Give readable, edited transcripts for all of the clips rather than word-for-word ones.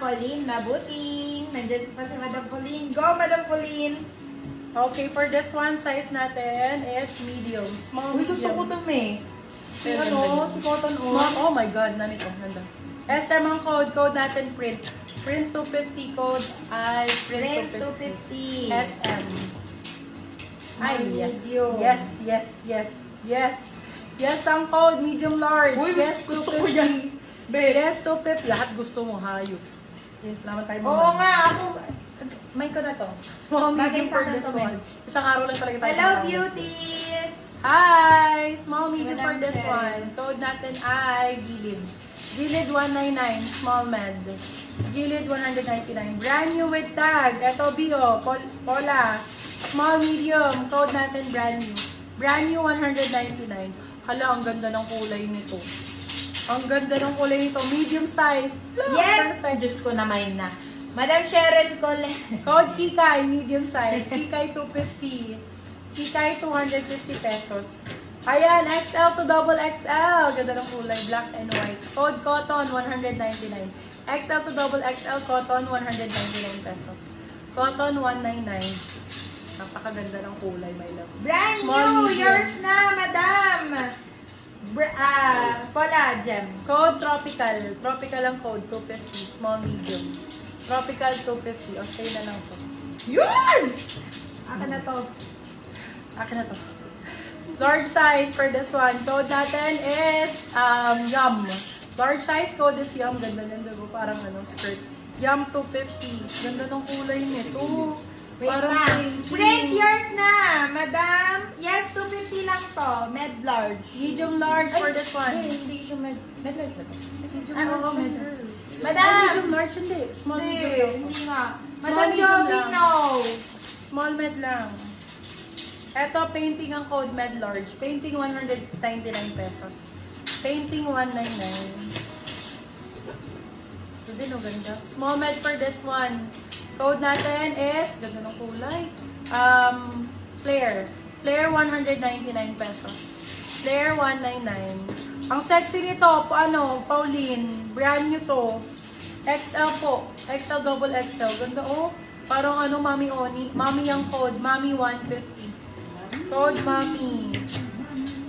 Pauline Mabuting. Nandiyan pa si Madam Pauline. Go, Madam Pauline! Okay, for this one, size natin is medium. Small, Uy, medium. gusto ko ito, May. Si Pero si Cotton Small, On. oh my God, nanito, handa. SM ang code natin print. Print 250 code ay print Print 250. 250. SM. Ay, yes. Medium. Yes. Yes, ang code, medium large. Uy, yes, gusto 250. ko yan. Be. Yes, 250. Lahat gusto mo, hayop. Yes, naman tayo Oo nga, ako. May ko na to. Small, medium Bagay sa for akin this to, May. one. Isang araw lang talaga tayo Hello, sa Batangas. beauties! Hi! Small, medium for Madam this Cheryl. one. Code natin ay Gilid. Gilid 199, small med. Gilid 199. Brand new with tag. Ito, Bio. Pola. Small, medium. Code natin brand new. Brand new 199. Hala, ang ganda ng kulay nito. Ang ganda ng kulay nito. Medium size. Hala, Yes! perfect. Diyos ko, naman na. Madam Cheryl Cole. Code Kikay, medium size. Kikay 250. Kikay 250 pesos. Ayan, XL to double XL. Ganda ng kulay, black and white. Code Cotton, 199. XL to double XL, Cotton, 199 pesos. Cotton, 199. Napakaganda ng kulay, my love. Brand Small, new! medium. Yours na, madam! Paula Gems. Code Tropical. Tropical ang code, 250. Small, medium. Tropical, 250. O, stay na lang po. Yun! Akin na to. Akin na to. Large size for this one. Code natin is Yum. Large size code is Yum. Ganda ng logo. Parang skirt. Yum 250. Ganda ng kulay nito. Wait Parang na. painting. Print yours na, madam. Yes, 250 lang to. Med large. Medium large for this one. Hindi siya med large ba to? Medium Ah, oo, large. med Girl. Madam! Ah, medium large hindi. Small Hindi, medium lang. hindi nga. Small, Madam medium Joby, lang. no. Small med lang. Eto, painting ang code med large. Painting 199 pesos. Painting 199. Ito din, ganda. Small med for this one. Code natin is, ganda ng kulay. Flare. Flare 199 pesos. Flare 199. Ang sexy nito, Pauline. Brand new to. XL po. XL double XL. Ganda Parang Mami Oni. Mami ang code. Mami 150. Code Mami.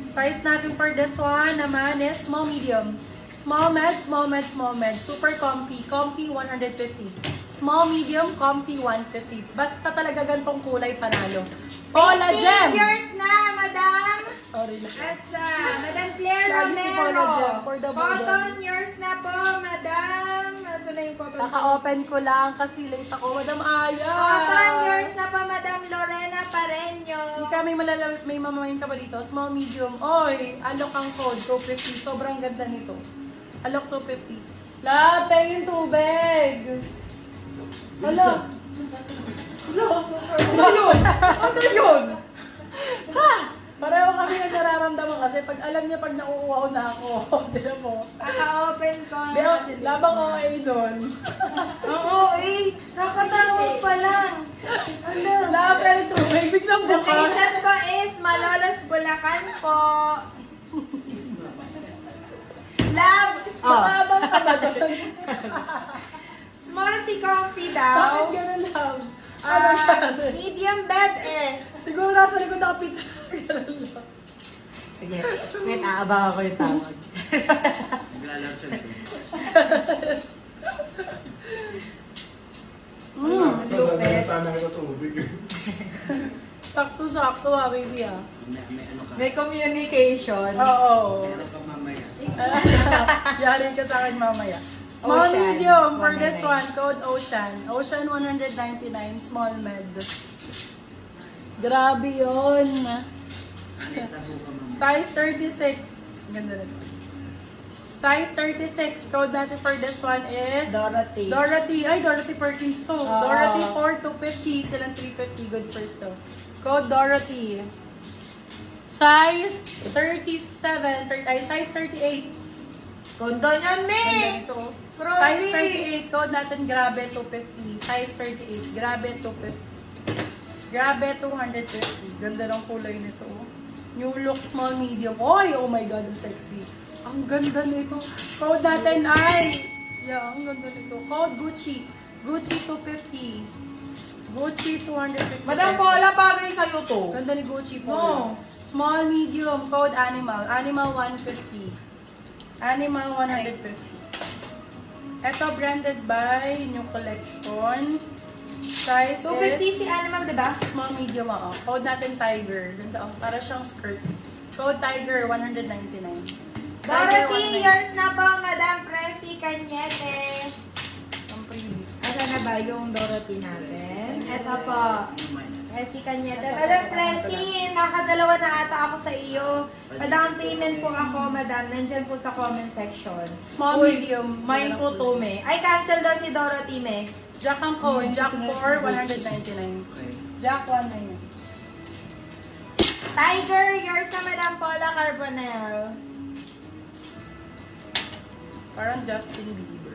Size natin for this one naman is small medium. Small med, small med, small med. Super comfy. Comfy 150. Small medium, comfy 150. Basta talaga gantong kulay panalo. Paula Gem! Yours na, madam. Sorry lang. Asa, Madam Claire Lagi si Paula Romero. Gem, for the Cotton, bottom. yours na po, madam. Asa na yung cotton? Naka-open ko lang kasi late ako. Madam Aya! Cotton, yours na po, Madam Lorena Pareño. Hindi ka may mamamayin ka ba dito? Small, medium. Oy, alok ang code, 250. Sobrang ganda nito. Alok 250. Lape yung tubig. Hala. Ano yun? Ano yun? Ha! Pareho kami nararamdaman kasi pag alam niya pag nauuwaw na ako. Tignan mo. Kaka-open ko Di, na. labang OA doon. Oo, kakatawa pa lang. Ano? Lape yung tubig. Biglang bukas. Location po is Malolos, Bulacan po. Love! Labang ka ba doon? Small si Comfy Bakit daw. gano'n lang? Medium bed Siguro nasa likod nakapita. Gano'n lang. Sige, wait, aabang ako yung tawag. Lupet. Sana kita tubig. Sakto-sakto baby May communication. Oo. Meron ka mamaya. Yari ka sa akin mamaya. Small Ocean, medium for this 199. one. Code Ocean. Ocean 199. Small med. Grabe yun. Size 36. Ganda na. Size 36. Code natin for this one is Dorothy. Dorothy. Ay, Dorothy Perkins to. Oo. Dorothy 4 to 50. Silang 350. Good for sale. Code Dorothy. Size 37. Size 38. Kondo niyan, me! Ganito. Grabe. Size 38. Code natin grabe 250. Size 38. Grabe 250. Grabe 250. Ganda ng kulay nito. New look, small, medium. Oy, oh my God, ang sexy. Ang ganda nito. Code natin ay Yeah, ang ganda nito. Code Gucci. Gucci 250. Gucci 250 Madam pesos. Paula, bagay sa'yo to. Ganda ni Gucci po. No. Small, medium, code animal. Animal 150. Animal 150. Ito branded by New Collection. Size 250 is si Animal, di ba? small, medium, oo. Code natin Tiger. Ganda, oh. Para siyang skirt. Code Tiger 199. Dorothy, yours na po, Madam Presi Cañete. Ang previous. Asa na ba yung Dorothy natin? Ito po. Presi Cañete. Madam Presi, nakadalawa na ata ako sa iyo. Madam, payment po ako, Madam. Nandyan po sa comment section. Small, Uy, medium. Mine po to, me. Ay, cancel daw si Dorothy, me. Jack ang code. Jack 4, 199. Jack 1 na yun. Tiger, yours na, Madam Paula Carbonell. Parang Justin Bieber.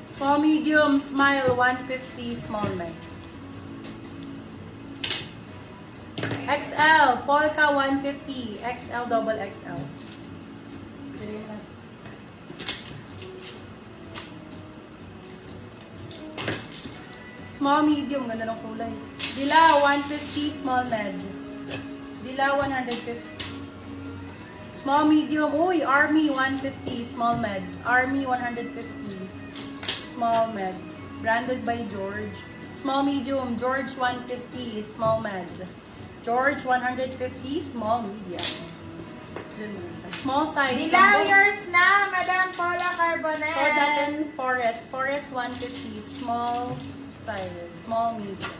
Small, medium, smile, 150, small neck. XL, polka 150, XL, double XL. Small, medium, ganda ng kulay. Dila, 150, small med. Dila, 150. Small, medium, uy, Army 150, small med. Army 150, small med. Branded by George. Small, medium, George 150, small med. George 150, small, medium. Small size. Dilaw, yours na, Madam Paula Carbonell. For natin, Forest. Forest 150, small size. Small, medium.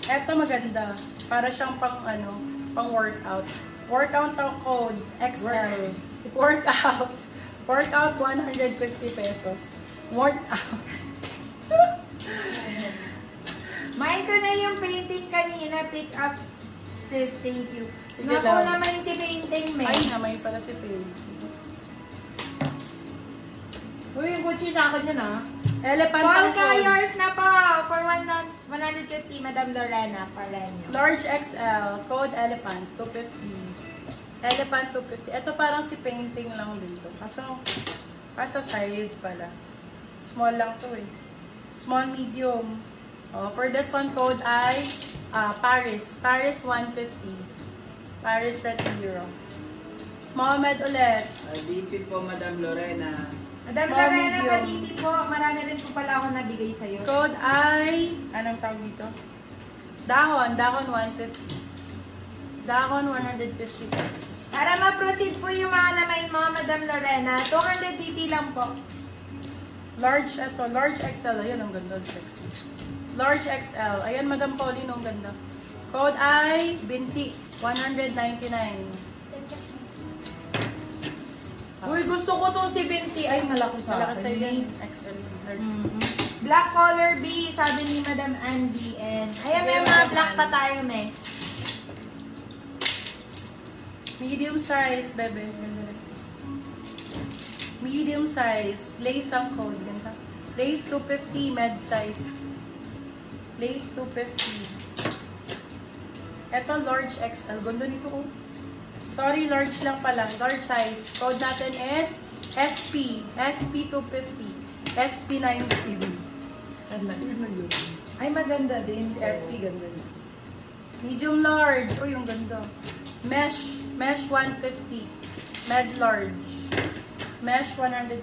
Eto maganda. Para siyang pang ano, pang workout. Workout ang code, XL. Workout. Workout, 150 pesos. Workout. Mine ko na yung painting kanina. Pick up, sis. Thank you. Sige Naku lang. naman si painting, me. Ay, namay pala si Pay. Uy, yung Gucci sa akin yun, ah. Elephant ang Polka, code. yours na po. For 150, Madam Lorena Pareño. Large XL, code Elephant, 250. Elephant 250. Ito parang si painting lang dito. Kaso, asa size pala. Small lang to eh. Small, medium. Oh, for this one code ay Paris. Paris 150. Paris Retiro. Small med ulit. DP po, Madam Lorena. Madam Small, Lorena, medium. patiti po. Marami rin po pala ako nabigay sa'yo. Code ay, anong tawag dito? Dahon. Dahon 150. Dahon 150 pesos. Para ma-proceed po yung mga namain mo, Madam Lorena, 200 DP lang po. Large, ito. Large XL. Ayan, ang ganda. Sexy. Large XL. Ayan, Madam Pauline, ang ganda. Code ay Binti. 199. Uy, gusto ko tong si Binti. Ay, malaki sa Malaki sa'yo akin. yan. XL. Large. Black color B, sabi ni Madam Andy. And, ayan, may mga black pa tayo, me. Medium size, bebe. Ganda rin. Medium size. Lace ang code. Ganda. Lace 250, med size. Lace 250. Ito, large XL. Ganda nito, oh. Sorry, large lang pala. Large size. Code natin is SP. SP 250. SP 90. Sino yun? Ay, maganda din. Si SP, ganda niya. Medium large. Uy, yung ganda. Mesh. Mesh 150. Med large. Mesh 150.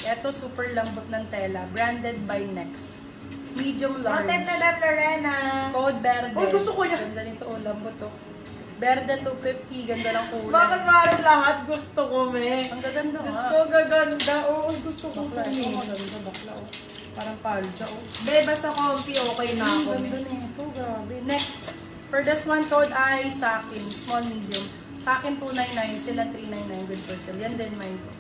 Ito, super lambot ng tela. Branded by Nex. Medium large. Noted, Madam Lorena. Code Verde. Uy, gusto ko yan. Ganda nito. Oh, lambot to. Verde 250. Ganda ng kulay. Bakit parang lahat gusto ko, me? Ang gaganda Diyos nga. ko, gaganda. Oo, gusto ko Bakla. to, Ito, me. maganda. Bakla. Oh. Parang palja. Oh. Be, basta comfy, okay na ako, Ang me. ganda nito. Grabe. Next. For this one code ay sa akin. Small, medium. Sa akin 299. Sila 399. Good for sale. Yan din mine ko.